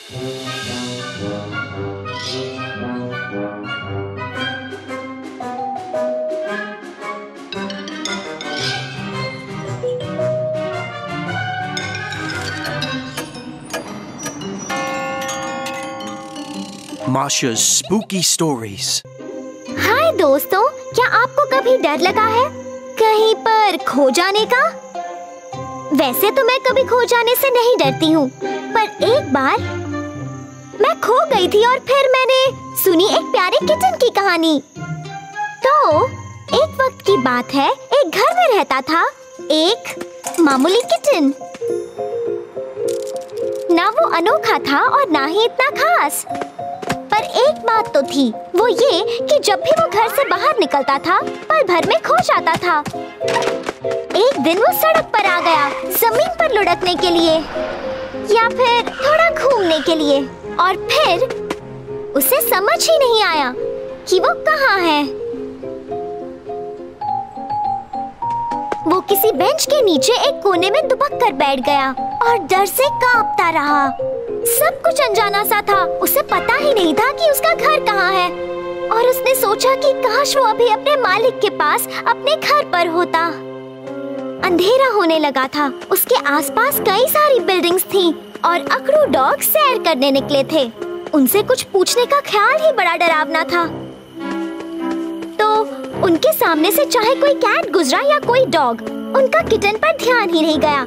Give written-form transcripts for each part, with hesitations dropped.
Masha's spooky stories. हाय दोस्तों, क्या आपको कभी डर लगा है कहीं पर खो जाने का? वैसे तो मैं कभी खो जाने से नहीं डरती हूँ, पर एक बार मैं खो गई थी और फिर मैंने सुनी एक प्यारे किटन की कहानी। तो एक वक्त की बात है, एक घर में रहता था एक मामूली किटन। ना वो अनोखा था और ना ही इतना खास, पर एक बात तो थी, वो ये कि जब भी वो घर से बाहर निकलता था पल भर में खो जाता था। एक दिन वो सड़क पर आ गया, जमीन पर लुढ़कने के लिए या फिर थोड़ा घूमने के लिए, और फिर उसे समझ ही नहीं आया कि वो कहाँ है। वो किसी बेंच के नीचे एक कोने में दुबक कर बैठ गया और डर से कांपता रहा। सब कुछ अनजाना सा था, उसे पता ही नहीं था कि उसका घर कहाँ है, और उसने सोचा कि काश वो अभी अपने मालिक के पास अपने घर पर होता। अंधेरा होने लगा था, उसके आसपास कई सारी बिल्डिंग्स थीं और अकड़ू डॉग सैर करने निकले थे। उनसे कुछ पूछने का ख्याल ही बड़ा डरावना था। तो उनके सामने से चाहे कोई कैट गुजरा या कोई डॉग, उनका किटन पर ध्यान ही नहीं गया।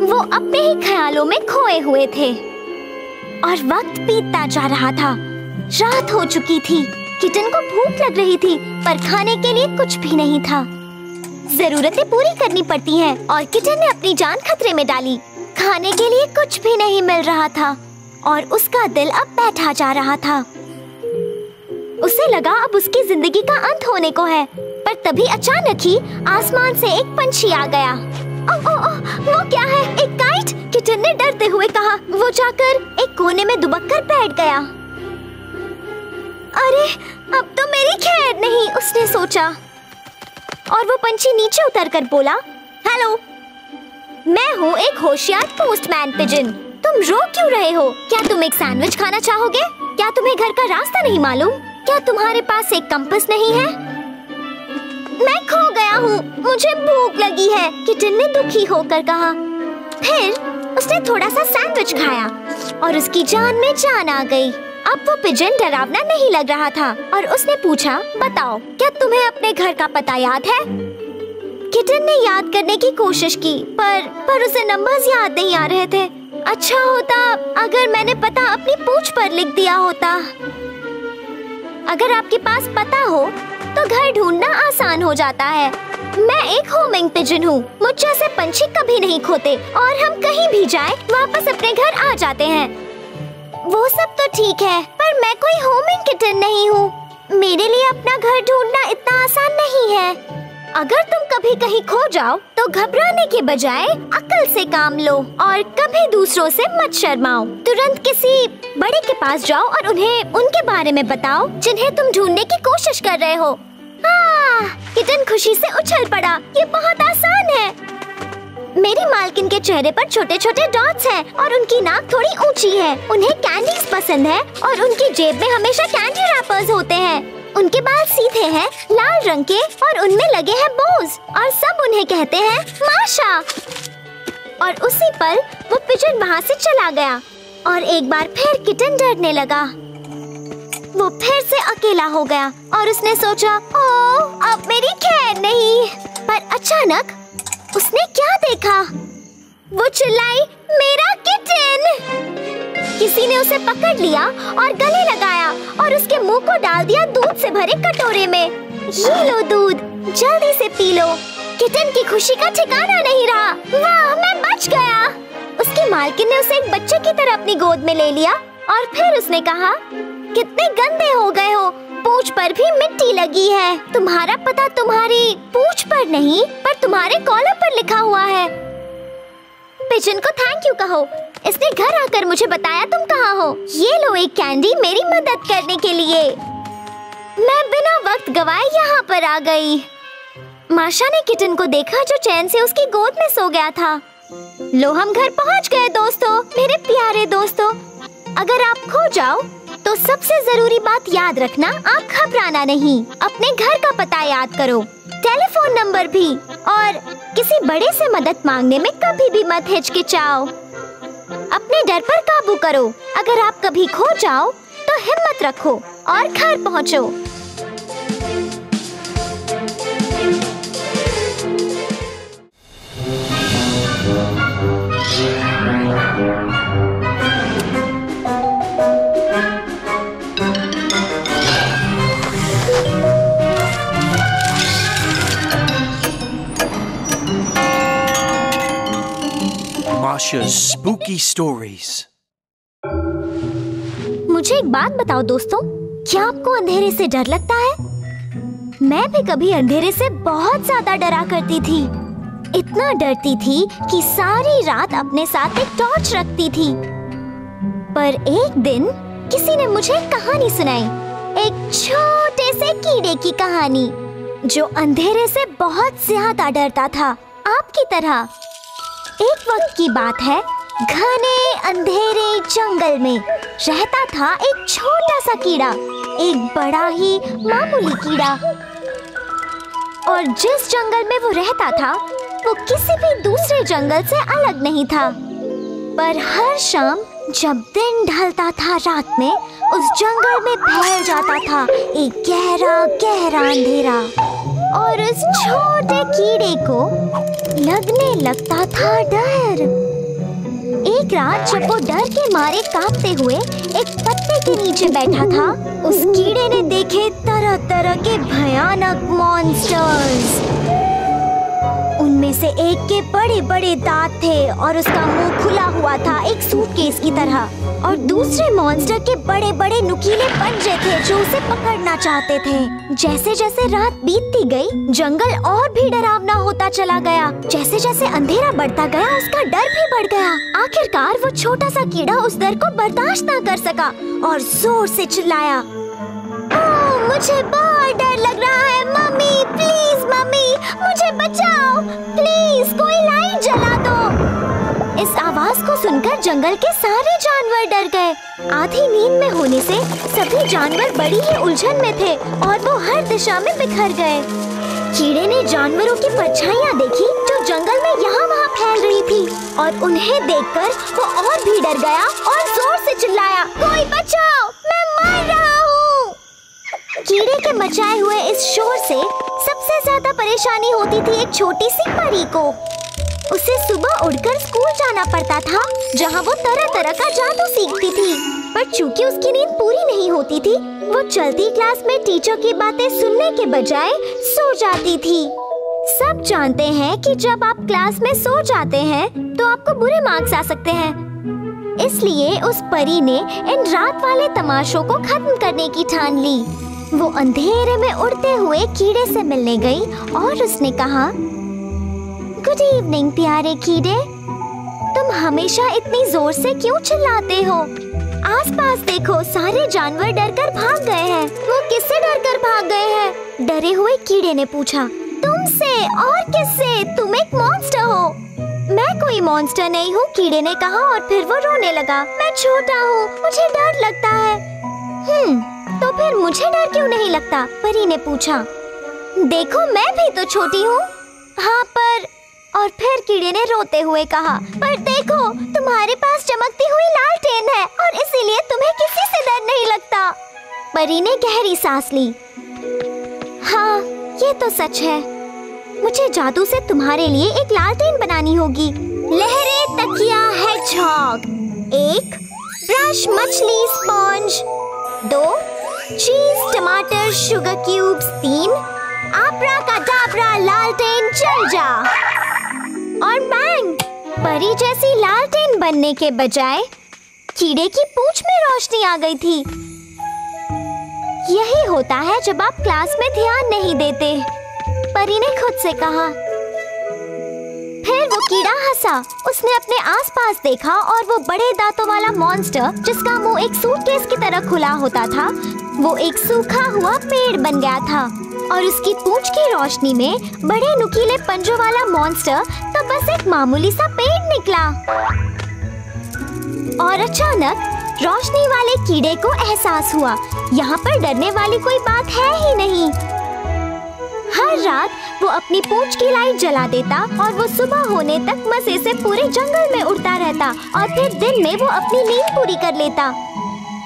वो अपने ही ख्यालों में खोए हुए थे और वक्त बीतता जा रहा था। रात हो चुकी थी, किटन को भूख लग रही थी, पर खाने के लिए कुछ भी नहीं था। जरूरतें पूरी करनी पड़ती हैं, और किटन ने अपनी जान खतरे में डाली। खाने के लिए कुछ भी नहीं मिल रहा था और उसका दिल अब बैठा जा रहा था। उसे लगा अब उसकी जिंदगी का अंत होने को है, पर तभी अचानक ही आसमान से एक पंछी आ गया। वो क्या है? एक काइट? किटन ने डरते हुए कहा। वो जाकर एक कोने में दुबक कर बैठ गया। अरे, अब तो मेरी खैर नहीं, उसने सोचा, और वो पंछी नीचे उतरकर बोला, हेलो, मैं हूँ एक होशियार पोस्टमैन पिजन। तुम रो क्यों रहे हो? क्या तुम एक सैंडविच खाना चाहोगे? क्या तुम्हें घर का रास्ता नहीं मालूम? क्या तुम्हारे पास एक कंपास नहीं है? मैं खो गया हूँ, मुझे भूख लगी है, किटन ने दुखी होकर कहा। फिर उसने थोड़ा सा सैंडविच खाया और उसकी जान में जान आ गई। अब वो पिजन डरावना नहीं लग रहा था और उसने पूछा, बताओ, क्या तुम्हें अपने घर का पता याद है? किटन ने याद करने की कोशिश की, पर उसे नंबर्स याद नहीं आ रहे थे। अच्छा होता अगर मैंने पता अपनी पूंछ पर लिख दिया होता। अगर आपके पास पता हो तो घर ढूंढना आसान हो जाता है। मैं एक होमिंग पिजन हूँ, मुझ जैसे पंछी कभी नहीं खोते और हम कहीं भी जाएं वापस अपने घर आ जाते हैं। वो सब तो ठीक है, पर मैं कोई होमिंग किटन नहीं हूँ। मेरे लिए अपना घर ढूंढना इतना आसान नहीं है। अगर तुम कभी कहीं खो जाओ तो घबराने के बजाय अक्ल से काम लो और कभी दूसरों से मत शर्माओ। तुरंत किसी बड़े के पास जाओ और उन्हें उनके बारे में बताओ जिन्हें तुम ढूंढने की कोशिश कर रहे हो। किटन खुशी से उछल पड़ा, ये बहुत आसान है। मेरी मालकिन के चेहरे पर छोटे छोटे डॉट्स हैं और उनकी नाक थोड़ी ऊंची है। उन्हें कैंडीज पसंद है और उनकी जेब में हमेशा कैंडी रैपर्स होते हैं। उनके बाल सीधे हैं, लाल रंग के, और उनमें लगे हैं बोज, और सब उन्हें कहते हैं माशा। और उसी पल वो पिजन वहाँ से चला गया और एक बार फिर किटन डरने लगा। वो फिर से अकेला हो गया और उसने सोचा, ओह, अब मेरी खैर नहीं। पर अचानक उसने क्या देखा? वो चिल्लाई, मेरा किटन! किसी ने उसे पकड़ लिया और गले लगाया और उसके मुंह को डाल दिया दूध से भरे कटोरे में। ये लो दूध, जल्दी से पी लो। किटन की खुशी का ठिकाना नहीं रहा। वाह, मैं बच गया। उसकी मालकिन ने उसे एक बच्चे की तरह अपनी गोद में ले लिया और फिर उसने कहा, कितने गंदे हो गए हो, पूंछ पर भी मिट्टी लगी है। तुम्हारा पता तुम्हारी पूंछ पर नहीं, पर तुम्हारे कॉलर पर लिखा हुआ है। पिजन को थैंक यू कहो, इसने घर आकर मुझे बताया तुम कहाँ हो। ये लो एक कैंडी मेरी मदद करने के लिए। मैं बिना वक्त गवाए यहाँ पर आ गई। माशा ने किटन को देखा जो चैन से उसकी गोद में सो गया था। लो, हम घर पहुँच गए दोस्तों, मेरे प्यारे दोस्तों। अगर आप खो जाओ तो सबसे जरूरी बात याद रखना, आप घबराना नहीं। अपने घर का पता याद करो, टेलीफोन नंबर भी, और किसी बड़े से मदद मांगने में कभी भी मत हिचकिचाओ। अपने डर पर काबू करो। अगर आप कभी खो जाओ तो हिम्मत रखो और घर पहुंचो। Masha's Spooky Stories. मुझे एक बात बताओ दोस्तों, क्या आपको अंधेरे से डर लगता है? मैं भी कभी अंधेरे से बहुत ज्यादा डरा करती थी। इतना डरती थी कि सारी रात अपने साथ एक टॉर्च रखती थी। पर एक दिन किसी ने मुझे एक कहानी सुनाई, एक छोटे से कीड़े की कहानी जो अंधेरे से बहुत ज्यादा डरता था, आपकी तरह। एक वक्त की बात है, घने अंधेरे जंगल में रहता था एक छोटा सा कीड़ा, एक बड़ा ही मामूली कीड़ा। और जिस जंगल में वो रहता था वो किसी भी दूसरे जंगल से अलग नहीं था। पर हर शाम जब दिन ढलता था, रात में उस जंगल में फैल जाता था एक गहरा गहरा अंधेरा, और उस छोटे कीड़े को लगने लगता था डर। एक रात जब वो डर के मारे कांपते हुए एक पत्ते के नीचे बैठा था, उस कीड़े ने देखे तरह तरह के भयानक मॉन्स्टर्स। उनमें से एक के बड़े बड़े दांत थे और उसका मुंह खुला हुआ था एक सूटकेस की तरह, और दूसरे मॉन्स्टर के बड़े बड़े नुकीले पंजे थे जो उसे पकड़ना चाहते थे। जैसे जैसे रात बीतती गई, जंगल और भी डरावना होता चला गया। जैसे जैसे अंधेरा बढ़ता गया, उसका डर भी बढ़ गया। आखिरकार वो छोटा सा कीड़ा उस डर को बर्दाश्त न कर सका और जोर से चिल्लाया, ओह, मुझे बहुत डर लग रहा है, मम्मी प्लीज, मम्मी मुझे बचाओ, प्लीज कोई लाइट जला दो। इस आवाज को सुनकर जंगल के सारे जानवर डर गए। आधी नींद में होने से सभी जानवर बड़ी ही उलझन में थे और वो हर दिशा में बिखर गए। कीड़े ने जानवरों की परछाइयां देखी जो जंगल में यहाँ वहाँ फैल रही थी, और उन्हें देखकर वो और भी डर गया और जोर से चिल्लाया, कोई बचाओ, मैं मर रहा हूँ। कीड़े के मचाए हुए इस शोर से सबसे ज्यादा परेशानी होती थी एक छोटी सी परी को। उसे सुबह उठकर स्कूल जाना पड़ता था, जहाँ वो तरह तरह का जादू सीखती थी। पर चूंकि उसकी नींद पूरी नहीं होती थी, वो चलती क्लास में टीचर की बातें सुनने के बजाय सो जाती थी। सब जानते हैं कि जब आप क्लास में सो जाते हैं तो आपको बुरे मार्क्स आ सकते हैं। इसलिए उस परी ने इन रात वाले तमाशों को खत्म करने की ठान ली। वो अंधेरे में उड़ते हुए कीड़े से मिलने गई और उसने कहा, गुड इवनिंग प्यारे कीड़े, तुम हमेशा इतनी जोर से क्यों चिल्लाते हो? आसपास देखो, सारे जानवर डरकर भाग गए हैं। वो किससे डरकर भाग गए हैं? डरे हुए कीड़े ने पूछा। तुमसे। और किससे? तुम एक मॉन्स्टर हो। मैं कोई मॉन्स्टर नहीं हूँ, कीड़े ने कहा, और फिर वो रोने लगा। मैं छोटा हूँ, मुझे डर लगता है। तो फिर मुझे डर क्यों नहीं लगता? परी ने पूछा। देखो, मैं भी तो छोटी हूँ। हाँ पर, और फिर कीड़े ने रोते हुए कहा, पर देखो, तुम्हारे पास चमकती हुई लालटेन है और इसीलिए तुम्हें किसी से डर नहीं लगता। परी ने गहरी सांस ली। हाँ, ये तो सच है। मुझे जादू से तुम्हारे लिए एक लालटेन बनानी होगी। लहरे तकिया हेडजहॉग, 1 ब्रश मछली स्पॉन्ज, 2 चीज टमाटर शुगर क्यूब्स, 3 आब्राकाडाब्रा लालटेन चल जा। और बैंग, परी जैसी लालटेन बनने के बजाय कीड़े की पूंछ में रोशनी आ गई थी। यही होता है जब आप क्लास में ध्यान नहीं देते, परी ने खुद से कहा। फिर वो कीड़ा हंसा। उसने अपने आसपास देखा और वो बड़े दांतों वाला मॉन्स्टर, जिसका मुंह एक सूटकेस की तरह खुला होता था, वो एक सूखा हुआ पेड़ बन गया था। और उसकी पूंछ की रोशनी में बड़े नुकीले पंजों वाला मॉन्स्टर तो बस एक मामूली सा पेड़ निकला। और अचानक रोशनी वाले कीड़े को एहसास हुआ, यहाँ पर डरने वाली कोई बात है ही नहीं। हर रात वो अपनी पूंछ की लाइट जला देता और वो सुबह होने तक मजे से पूरे जंगल में उड़ता रहता और फिर दिन में वो अपनी नींद पूरी कर लेता।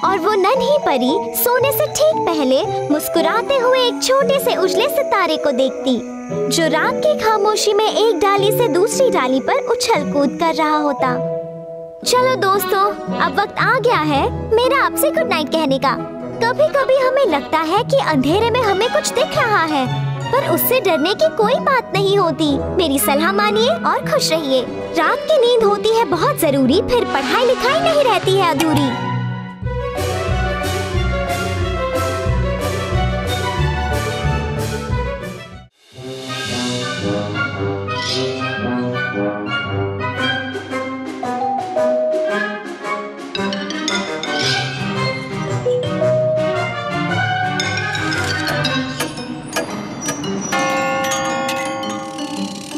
और वो नन्ही परी सोने से ठीक पहले मुस्कुराते हुए एक छोटे से उजले सितारे को देखती, जो रात की खामोशी में एक डाली से दूसरी डाली पर उछल कूद कर रहा होता। चलो दोस्तों, अब वक्त आ गया है मेरा आपसे गुड नाइट कहने का। कभी कभी हमें लगता है कि अंधेरे में हमें कुछ दिख रहा है, पर उससे डरने की कोई बात नहीं होती। मेरी सलाह मानिए और खुश रहिए। रात की नींद होती है बहुत जरूरी, फिर पढ़ाई लिखाई नहीं रहती है अधूरी।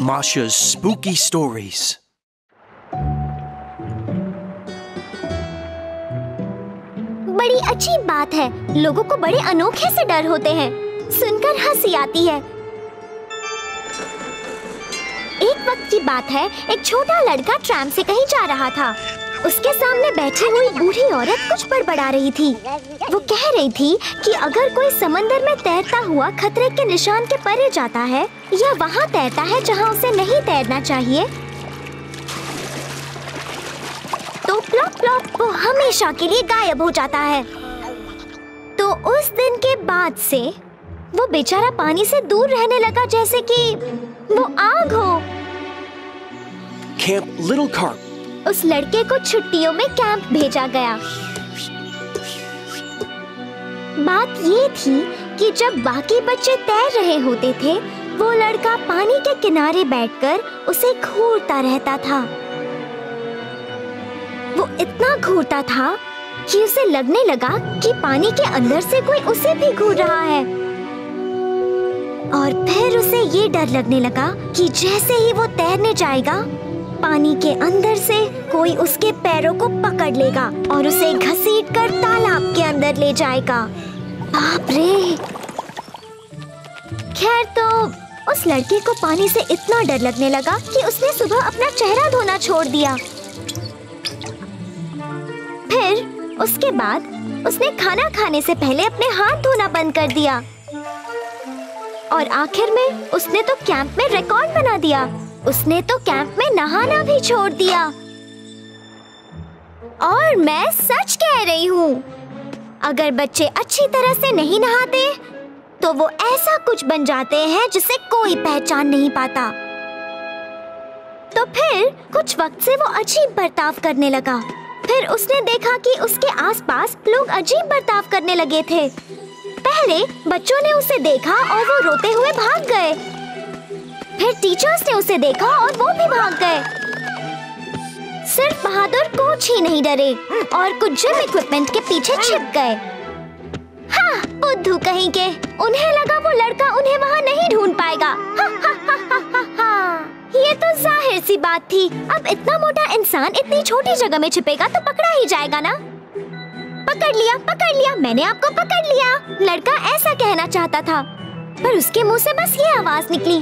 Masha's Spooky Stories. बड़ी अजीब बात है, लोगों को बड़े अनोखे से डर होते हैं। सुनकर हंसी आती है। एक वक्त की बात है, एक छोटा लड़का ट्रैम से कहीं जा रहा था। उसके सामने बैठी हुई बूढ़ी औरत कुछ बड़बड़ा रही थी। वो कह रही थी कि अगर कोई समंदर में तैरता हुआ खतरे के निशान के परे जाता है या वहाँ तैरता है जहाँ उसे नहीं तैरना चाहिए, तो प्लॉप प्लॉप वो हमेशा के लिए गायब हो जाता है। तो उस दिन के बाद से वो बेचारा पानी से दूर रहने लगा, जैसे कि वो आग हो। Camp Little Carp. उस लड़के को छुट्टियों में कैंप भेजा गया। बात ये थी कि जब बाकी बच्चे तैर रहे होते थे, वो लड़का पानी के किनारे बैठकर उसे घूरता रहता था। वो इतना घूरता था कि उसे लगने लगा कि पानी के अंदर से कोई उसे भी घूर रहा है। और फिर उसे ये डर लगने लगा कि जैसे ही वो तैरने जाएगा, पानी के अंदर से कोई उसके पैरों को पकड़ लेगा और उसे घसीटकर तालाब के अंदर ले जाएगा। बाप रे! खैर, तो उस लड़के को पानी से इतना डर लगने लगा कि उसने सुबह अपना चेहरा धोना छोड़ दिया। फिर उसके बाद उसने खाना खाने से पहले अपने हाथ धोना बंद कर दिया। और आखिर में उसने तो कैंप में रिकॉर्ड बना दिया। उसने तो कैंप में नहाना भी छोड़ दिया। और मैं सच कह रही हूँ, अगर बच्चे अच्छी तरह से नहीं नहाते तो वो ऐसा कुछ बन जाते हैं जिसे कोई पहचान नहीं पाता। तो फिर कुछ वक्त से वो अजीब बर्ताव करने लगा। फिर उसने देखा कि उसके आसपास लोग अजीब बर्ताव करने लगे थे। पहले बच्चों ने उसे देखा और वो रोते हुए भाग गए। फिर टीचर्स ने उसे देखा और वो भी भाग गए। सिर्फ बहादुर कोच ही नहीं डरे और कुछ जिम इक्विपमेंट के पीछे छिप गए। हाँ, बुद्धू कहीं के। उन्हें लगा वो लड़का उन्हें वहाँ नहीं ढूंढ पाएगा। हा, हा, हा, हा, हा, हा। ये तो जाहिर सी बात थी। अब इतना मोटा इंसान इतनी छोटी जगह में छिपेगा तो पकड़ा ही जाएगा ना। पकड़ लिया, मैंने आपको पकड़ लिया। लड़का ऐसा कहना चाहता था, पर उसके मुंह से बस ये आवाज निकली,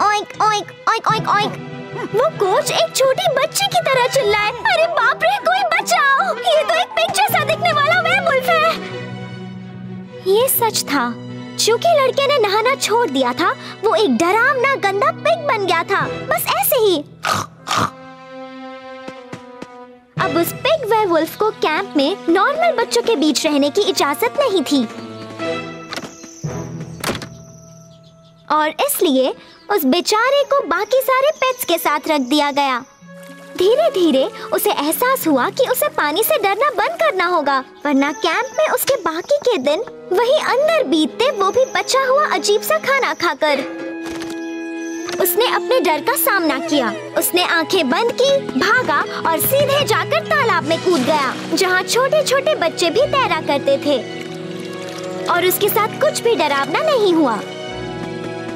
oic oic oic oic oic. वो कोच एक छोटी बच्ची की तरह चिल्लाए, अरे बाप रे, कोई बचाओ! ये तो एक पिग जैसा दिखने वाला वेयरवुल्फ है। ये सच था। चूंकि लड़के ने नहाना छोड़ दिया था, वो एक डरावना गंदा पिग बन गया था, बस ऐसे ही। अब उस पिग वेयरवुल्फ को कैंप में नॉर्मल बच्चों के बीच रहने की इजाजत नहीं थी और इसलिए उस बेचारे को बाकी सारे पेट्स के साथ रख दिया गया। धीरे धीरे उसे एहसास हुआ कि उसे पानी से डरना बंद करना होगा, वरना कैंप में उसके बाकी के दिन वही अंदर बीतते, वो भी बचा हुआ अजीब सा खाना खाकर। उसने अपने डर का सामना किया। उसने आंखें बंद की, भागा और सीधे जाकर तालाब में कूद गया, जहाँ छोटे छोटे बच्चे भी तैरा करते थे। और उसके साथ कुछ भी डरावना नहीं हुआ।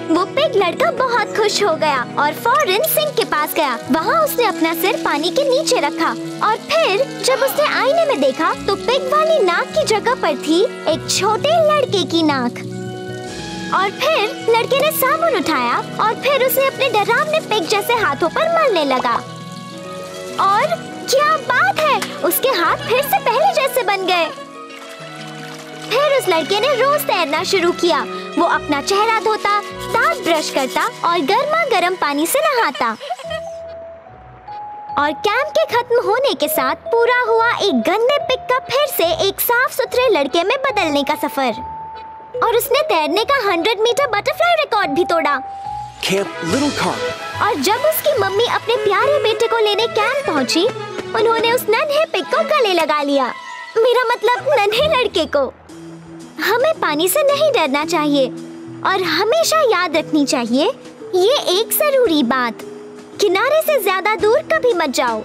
वो पिग लड़का बहुत खुश हो गया और फौरन सिंक के पास गया। वहाँ उसने अपना सिर पानी के नीचे रखा और फिर जब उसने आईने में देखा तो पिग वाली नाक की जगह पर थी एक छोटे लड़के की नाक। और फिर लड़के ने साबुन उठाया और फिर उसे अपने डरावने पिग जैसे हाथों पर मलने लगा। और क्या बात है, उसके हाथ फिर से पहले जैसे बन गए। फिर उस लड़के ने रोज तैरना शुरू किया। वो अपना चेहरा धोता, दांत ब्रश करता और गर्मा गर्म पानी से नहाता। और कैंप के खत्म होने के साथ पूरा हुआ एक गंदे पिग का फिर से एक साफ सुथरे लड़के में बदलने का सफर। और उसने तैरने का 100 मीटर बटरफ्लाई रिकॉर्ड भी तोड़ा। Camp Little Carp। और जब उसकी मम्मी अपने प्यारे बेटे को लेने कैंप पहुंची, उन्होंने उस नन्हे पिग को गले लगा लिया। मेरा मतलब नन्हे लड़के को। हमें पानी से नहीं डरना चाहिए और हमेशा याद रखनी चाहिए ये एक जरूरी बात, किनारे से ज्यादा दूर कभी मत जाओ।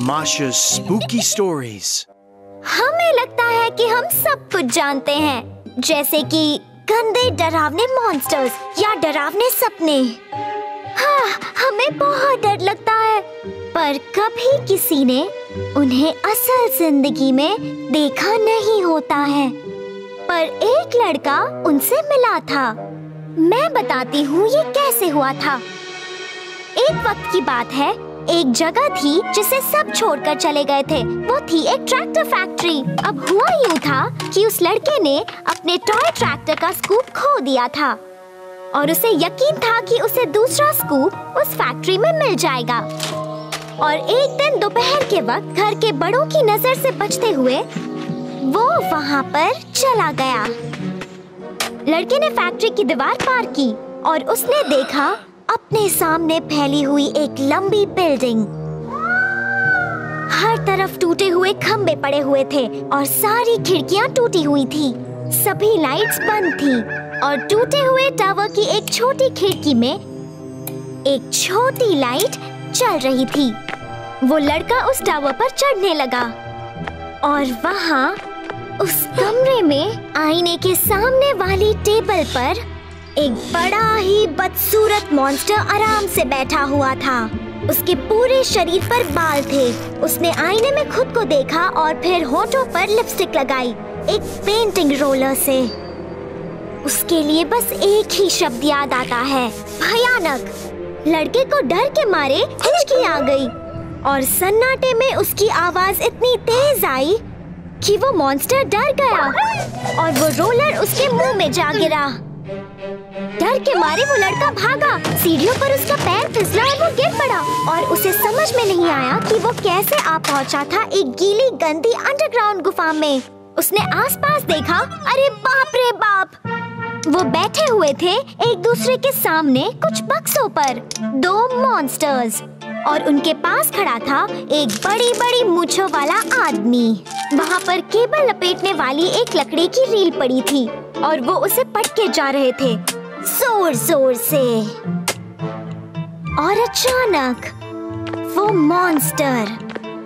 Masha's Spooky Stories। हमें लगता है कि हम सब कुछ जानते हैं, जैसे कि गंदे डरावने मॉन्स्टर्स या डरावने सपने। हाँ, हमें बहुत डर लगता है, पर कभी किसी ने उन्हें असल जिंदगी में देखा नहीं होता है। पर एक लड़का उनसे मिला था। मैं बताती हूँ ये कैसे हुआ था। एक वक्त की बात है, एक जगह थी जिसे सब छोड़कर चले गए थे। वो थी एक ट्रैक्टर फैक्ट्री। अब हुआ यूं था कि उस लड़के ने अपने टॉय ट्रैक्टर का स्कूप खो दिया था और उसे यकीन था कि उसे दूसरा स्कूप उस फैक्ट्री में मिल जाएगा। और एक दिन दोपहर के वक्त घर के बड़ों की नजर से बचते हुए वो वहाँ पर चला गया। लड़के ने फैक्ट्री की दीवार पार की और उसने देखा अपने सामने फैली हुई एक लंबी बिल्डिंग। हर तरफ टूटे हुए खंबे पड़े हुए थे और सारी खिड़कियां टूटी हुई थी। सभी लाइट्स बंद थी और टूटे हुए टावर की एक छोटी खिड़की में एक छोटी लाइट चल रही थी। वो लड़का उस टावर पर चढ़ने लगा और वहाँ उस कमरे में आईने के सामने वाली टेबल पर एक बड़ा ही बदसूरत मॉन्स्टर आराम से बैठा हुआ था। उसके पूरे शरीर पर बाल थे। उसने आईने में खुद को देखा और फिर होठों पर लिपस्टिक लगाई एक पेंटिंग रोलर से। उसके लिए बस एक ही शब्द याद आता है, भयानक। लड़के को डर के मारे हिचकी आ गई और सन्नाटे में उसकी आवाज इतनी तेज आई कि वो मॉन्स्टर डर गया और वो रोलर उसके मुंह में जा गिरा। डर के मारे वो लड़का भागा। सीढ़ियों पर उसका पैर फिसला और वो गिर पड़ा और उसे समझ में नहीं आया कि वो कैसे आ पहुंचा था एक गीली गंदी अंडरग्राउंड गुफा में। उसने आसपास देखा, अरे बाप रे बाप! वो बैठे हुए थे एक दूसरे के सामने कुछ बक्सों पर, 2 मॉन्स्टर्स, और उनके पास खड़ा था एक बड़ी बड़ी मूंछों वाला आदमी। वहाँ पर केबल लपेटने वाली एक लकड़ी की रील पड़ी थी और वो उसे पटके जा रहे थे जोर जोर से। और अचानक वो मॉन्स्टर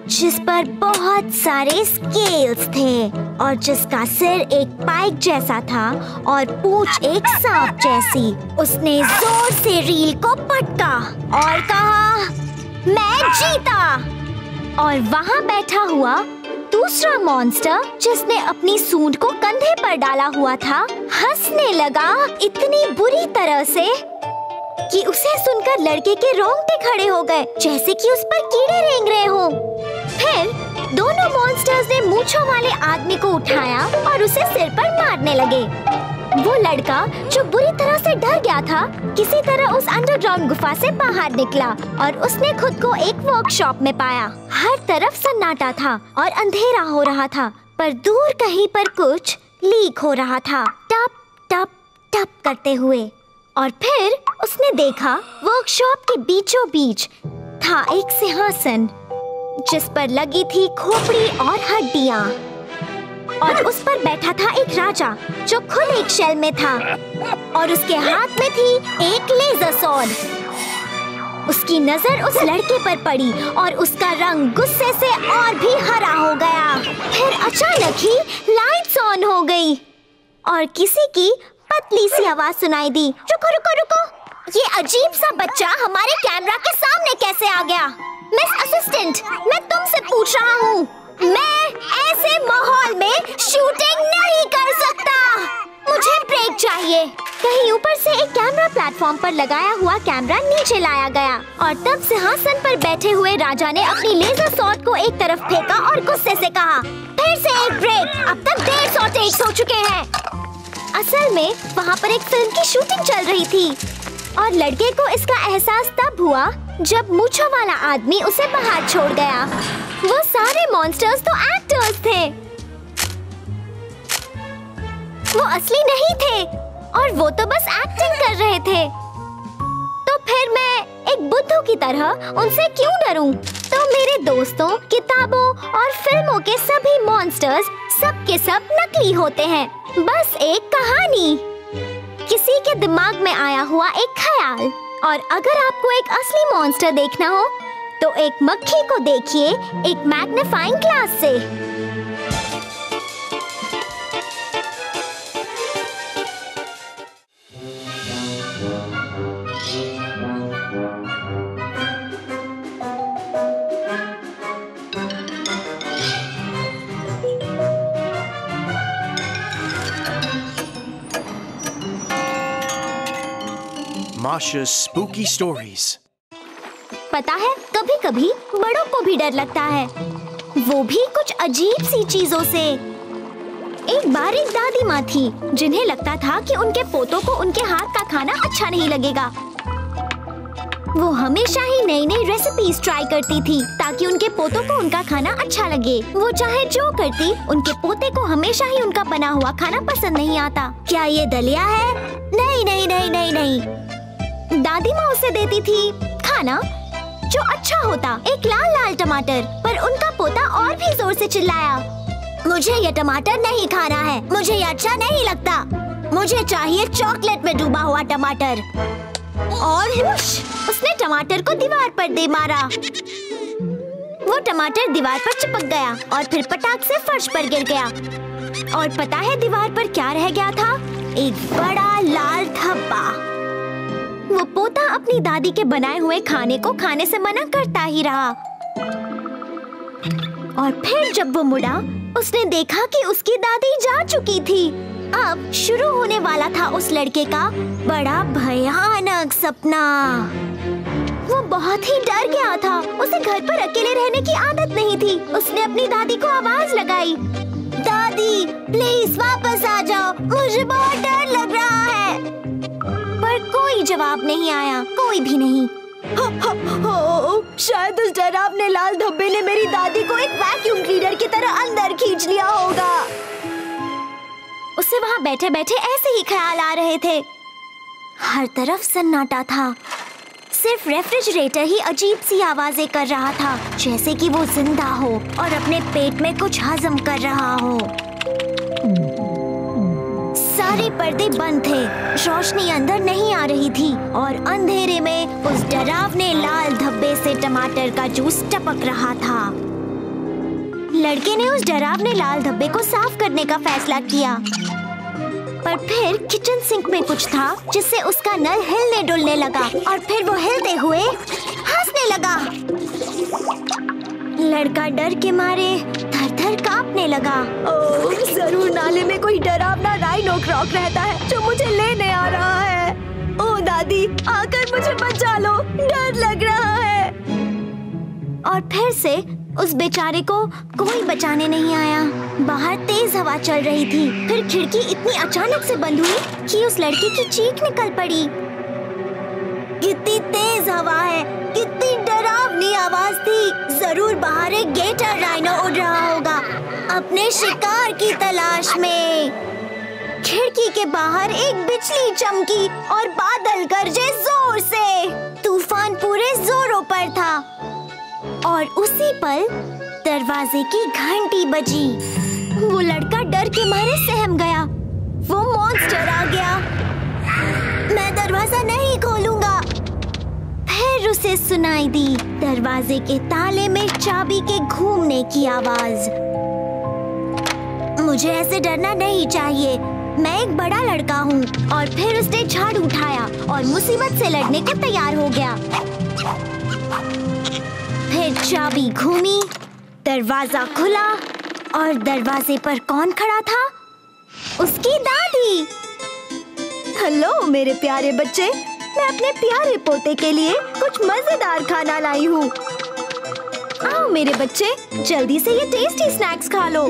जिस पर बहुत सारे स्केल्स थे और जिसका सिर एक पाइक जैसा था और पूंछ एक सांप जैसी, उसने जोर से रील को पटका और कहा, मैं जीता। और वहाँ बैठा हुआ दूसरा मॉन्स्टर जिसने अपनी सूंड को कंधे पर डाला हुआ था, हंसने लगा इतनी बुरी तरह से कि उसे सुनकर लड़के के रोंगटे खड़े हो गए, जैसे कि उस पर कीड़े रेंग रहे हों। फिर दोनों मॉन्स्टर्स ने मूंछों वाले आदमी को उठाया और उसे सिर पर मारने लगे। वो लड़का जो बुरी तरह से डर गया था, किसी तरह उस अंडरग्राउंड गुफा से बाहर निकला और उसने खुद को एक वर्कशॉप में पाया। हर तरफ सन्नाटा था और अंधेरा हो रहा था, पर दूर कहीं पर कुछ लीक हो रहा था, टप टप टप करते हुए। और फिर उसने देखा वर्कशॉप के बीचों बीच था एक सिंहासन जिस पर लगी थी खोपड़ी और हड्डियाँ। और उस पर बैठा था एक राजा जो खुद एक शेल में था और उसके हाथ में थी एक लेजर सॉर्ड। उसकी नजर उस लड़के पर पड़ी और उसका रंग गुस्से से और भी हरा हो गया। फिर अचानक ही लाइट्स ऑन हो गई और किसी की पतली सी आवाज सुनाई दी, रुको रुको रुको, ये अजीब सा बच्चा हमारे कैमरा के सामने कैसे आ गया? मिस असिस्टेंट, मैं तुमसे पूछ रहा हूँ, मैं ऐसे माहौल में शूटिंग नहीं कर सकता, मुझे ब्रेक चाहिए। कहीं ऊपर से एक कैमरा प्लेटफॉर्म पर लगाया हुआ कैमरा नीचे लाया गया और तब सिंहासन पर बैठे हुए राजा ने अपनी लेजर सॉर्ड को एक तरफ फेंका और गुस्से से कहा, फिर से एक ब्रेक, अब तक 150 टेक्स हो चुके हैं। असल में वहाँ पर एक फिल्म की शूटिंग चल रही थी और लड़के को इसका एहसास तब हुआ जब मूंछों वाला आदमी उसे बाहर छोड़ गया। वो सारे मॉन्स्टर्स तो एक्टर्स थे, वो असली नहीं थे और वो तो बस एक्टिंग कर रहे थे। तो फिर मैं एक बुद्धू की तरह उनसे क्यों डरूं? तो मेरे दोस्तों, किताबों और फिल्मों के सभी मॉन्स्टर्स सब के सब नकली होते हैं, बस एक कहानी, किसी के दिमाग में आया हुआ एक ख्याल। और अगर आपको एक असली मॉन्स्टर देखना हो तो एक मक्खी को देखिए एक मैग्नीफाइंग ग्लास से। Masha's Spooky Stories. पता है, कभी-कभी बड़ों को भी डर लगता है, वो भी कुछ अजीब सी चीजों से। एक बार एक दादी माँ थी जिन्हें लगता था कि उनके पोतों को उनके हाथ का खाना अच्छा नहीं लगेगा। वो हमेशा ही नई-नई रेसिपीज ट्राई करती थी ताकि उनके पोतों को उनका खाना अच्छा लगे। वो चाहे जो करती, उनके पोते को हमेशा ही उनका बना हुआ खाना पसंद नहीं आता। क्या ये दलिया है? नहीं नहीं नहीं नहीं नहीं। दादी माँ उसे देती थी खाना जो अच्छा होता, एक लाल लाल टमाटर, पर उनका पोता और भी जोर से चिल्लाया, मुझे ये टमाटर नहीं खाना है, मुझे ये अच्छा नहीं लगता, मुझे चाहिए चॉकलेट में डूबा हुआ टमाटर। और उसने टमाटर को दीवार पर दे मारा। वो टमाटर दीवार पर चिपक गया और फिर पटाख से फर्श पर गिर गया। और पता है दीवार पर क्या रह गया था? एक बड़ा लाल धब्बा। वो पोता अपनी दादी के बनाए हुए खाने को खाने से मना करता ही रहा। और फिर जब वो मुड़ा, उसने देखा कि उसकी दादी जा चुकी थी। अब शुरू होने वाला था उस लड़के का बड़ा भयानक सपना। वो बहुत ही डर गया था। उसे घर पर अकेले रहने की आदत नहीं थी। उसने अपनी दादी को आवाज लगाई, दादी प्लीज वापस आ जाओ, मुझे बहुत डर लग रहा है। पर कोई जवाब नहीं आया, कोई भी नहीं। शायद उस डरावने लाल धब्बे ने मेरी दादी को एक वैक्यूम क्लीनर की तरह अंदर खींच लिया होगा। उसे वहाँ बैठे बैठे ऐसे ही ख्याल आ रहे थे। हर तरफ सन्नाटा था, सिर्फ रेफ्रिजरेटर ही अजीब सी आवाजें कर रहा था, जैसे कि वो जिंदा हो और अपने पेट में कुछ हजम कर रहा हो। सारे पर्दे बंद थे, रोशनी अंदर नहीं आ रही थी और अंधेरे में उस डरावने लाल धब्बे से टमाटर का जूस टपक रहा था। लड़के ने उस डरावने लाल धब्बे को साफ करने का फैसला किया, पर फिर किचन सिंक में कुछ था जिससे उसका नल हिलने डुलने लगा और फिर वो हिलते हुए हंसने लगा। लड़का डर के मारे थर-थर कांपने लगा। ओह, जरूर नाले में कोई डरावना राइनो क्रॉक रहता है जो मुझे लेने आ रहा है। ओह दादी, आकर मुझे बचा लो, डर लग रहा है। और फिर से उस बेचारे को कोई बचाने नहीं आया। बाहर तेज हवा चल रही थी। फिर खिड़की इतनी अचानक से बंद हुई कि उस लड़के की चीख निकल पड़ी। कितनी तेज हवा है, कितनी डरावनी आवाज थी। जरूर बाहर एक गेटर राइनो उड़ रहा होगा अपने शिकार की तलाश में। खिड़की के बाहर एक बिजली चमकी और बादल गरजे जोर से। तूफान पूरे जोरों पर था और उसी पल दरवाजे की घंटी बजी। वो लड़का डर के मारे सहम गया। वो मॉन्स्टर आ गया। मैं दरवाजा नहीं खोलूंगा। फिर उसे सुनाई दी दरवाजे के ताले में चाबी के घूमने की आवाज। मुझे ऐसे डरना नहीं चाहिए, मैं एक बड़ा लड़का हूँ। और फिर उसने झाड़ू उठाया और मुसीबत से लड़ने को तैयार हो गया। फिर चाबी घूमी, दरवाजा खुला और दरवाजे पर कौन खड़ा था? उसकी दादी। हेलो मेरे प्यारे बच्चे, मैं अपने प्यारे पोते के लिए कुछ मजेदार खाना लाई हूँ। आओ मेरे बच्चे, जल्दी से ये टेस्टी स्नैक्स खा लो।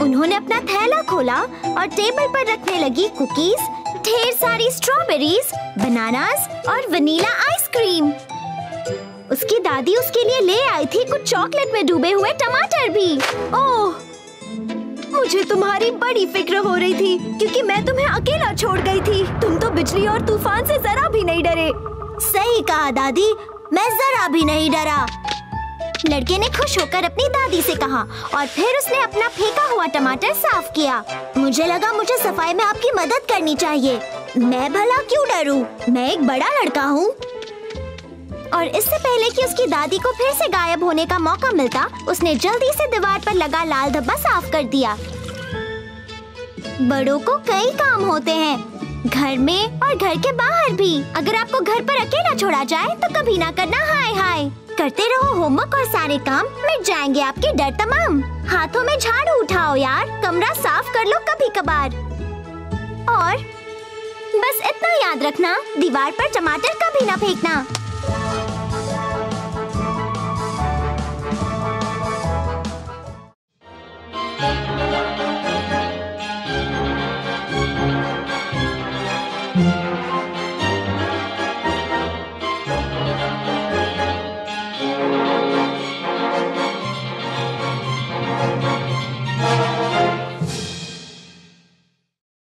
उन्होंने अपना थैला खोला और टेबल पर रखने लगी कुकीज, ढेर सारी स्ट्रॉबेरीज, बनानास और वनीला आइसक्रीम। उसकी दादी उसके लिए ले आई थी कुछ चॉकलेट में डूबे हुए टमाटर भी। ओह, मुझे तुम्हारी बड़ी फिक्र हो रही थी क्योंकि मैं तुम्हें अकेला छोड़ गई थी। तुम तो बिजली और तूफान से जरा भी नहीं डरे। सही कहा दादी, मैं जरा भी नहीं डरा। लड़के ने खुश होकर अपनी दादी से कहा और फिर उसने अपना फेंका हुआ टमाटर साफ किया। मुझे लगा मुझे सफाई में आपकी मदद करनी चाहिए। मैं भला क्यों डरूं? मैं एक बड़ा लड़का हूँ। और इससे पहले कि उसकी दादी को फिर से गायब होने का मौका मिलता, उसने जल्दी से दीवार पर लगा लाल धब्बा साफ कर दिया। बड़ों को कई काम होते हैं, घर में और घर के बाहर भी। अगर आपको घर पर अकेला छोड़ा जाए तो कभी ना करना हाय हाय। करते रहो होमवर्क और सारे काम, मिट जाएंगे आपके डर तमाम। हाथों में झाड़ू उठाओ यार, कमरा साफ कर लो कभी कभार। और बस इतना याद रखना, दीवार पर टमाटर कभी ना फेंकना। Mm-hmm.